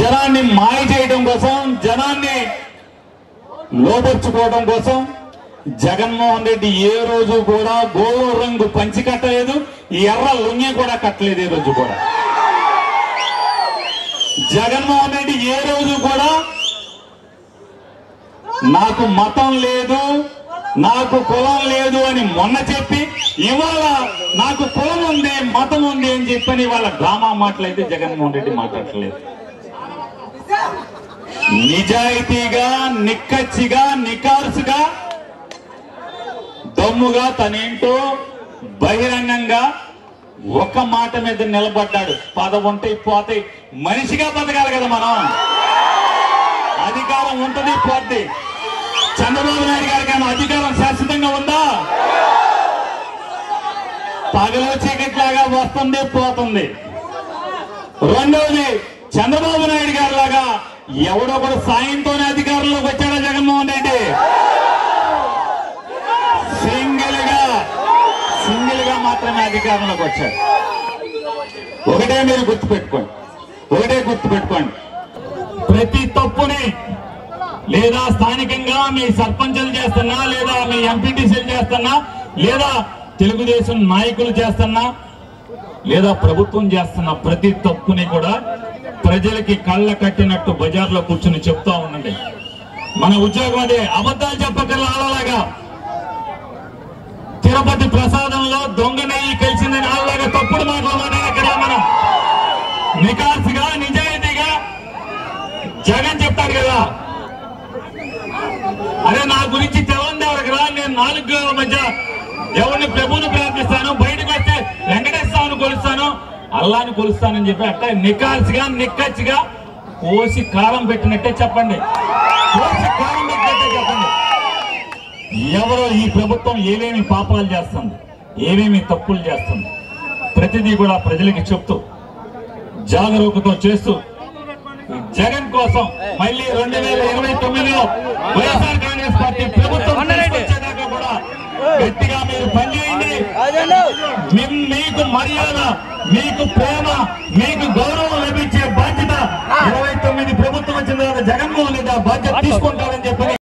జనాన్ని మాయ చేయడం కోసం, జనాన్ని లోపరుచుకోవడం కోసం జగన్మోహన్ రెడ్డి ఏ రోజు కూడా గోధుమ రంగు పంచి కట్టలేదు, ఎర్ర లుంగి కూడా కట్టలేదు. ఈ రోజు కూడా జగన్మోహన్ రెడ్డి ఏ రోజు కూడా నాకు మతం లేదు, నాకు కులం లేదు అని మొన్న చెప్పి ఇవాళ నాకు కులం ఉంది, మతం ఉంది అని చెప్పని వాళ్ళ డ్రామా మాటలైతే జగన్మోహన్ రెడ్డి మాట్లాడలేదు. నిజాయితీగా, నిక్కచ్చిగా, నికార్సుగా, దమ్ముగా తనేంటో బహిరంగంగా ఒక మాట మీద నిలబడ్డాడు. పదవుంటే పోతే మనిషిగా బతకాలి కదా మనం. అధికారం ఉంటుంది, పోతే. చంద్రబాబు నాయుడు గారికి అధికారం శాశ్వతంగా ఉందా? పగలు చీకట్లాగా వస్తుంది, పోతుంది. రెండవది, చంద్రబాబు నాయుడు గారి లాగా ఎవడో కూడా సాయంతోనే అధికారంలోకి వచ్చాడా జగన్మోహన్ రెడ్డి? సింగిల్ గా మాత్రమే అధికారంలోకి వచ్చాడు. ఒకటే మీరు గుర్తుపెట్టుకోండి, ప్రతి తప్పుని లేదా స్థానికంగా మీ సర్పంచులు చేస్తున్నా, లేదా మీ ఎంపీటీసీలు చేస్తున్నా, లేదా తెలుగుదేశం నాయకులు చేస్తున్నా, లేదా ప్రభుత్వం చేస్తున్న ప్రతి తప్పుని కూడా ప్రజలకి కళ్ళ కట్టినట్టు బజార్లో కూర్చుని చెప్తా ఉండండి. మన ఉద్యోగం అదే. అబద్ధాలు చెప్పకల్లా ఆడలాగా తిరుపతి ప్రసాదంలో దొంగ నెయ్యి కలిసిందని ఆడలాగా తప్పుడు మాట్లాడాలి. అక్కడ మనం నికార్సుగా, నిజాయితీగా జగన్ చెప్తాడు కదా, అరే నా గురించి తెలంగాణ ఎవరికి రా, నేను 4 గోడల మధ్య ఎవరిని ప్రభువుని ప్రార్థిస్తాను, బయటకు వస్తే వెంకటేశ్వరాన్ని కొలుస్తాను, అల్లాని కొలుస్తానని చెప్పి అట్లా నికార్సుగా, నిక్కచ్చిగా కోసి కారం పెట్టినట్టే చెప్పండి. ఎవరో ఈ ప్రభుత్వం ఏమేమి పాపాలు చేస్తుంది, ఏమేమి తప్పులు చేస్తుంది, ప్రతిదీ కూడా ప్రజలకి చెప్తూ జాగరూకతో చేస్తూ జగన్ కోసం మళ్ళీ 2029లో వైఎస్ఆర్ కాంగ్రెస్ పార్టీ ప్రభుత్వం వచ్చేదాకా కూడా గట్టిగా మీరు పనిచేయండి. మీకు మర్యాద, మీకు ప్రేమ, మీకు గౌరవం లభించే బాధ్యత 29 ప్రభుత్వం వచ్చిన తర్వాత జగన్మోహన్ రెడ్డి ఆ బాధ్యత తీసుకుంటారని చెప్పి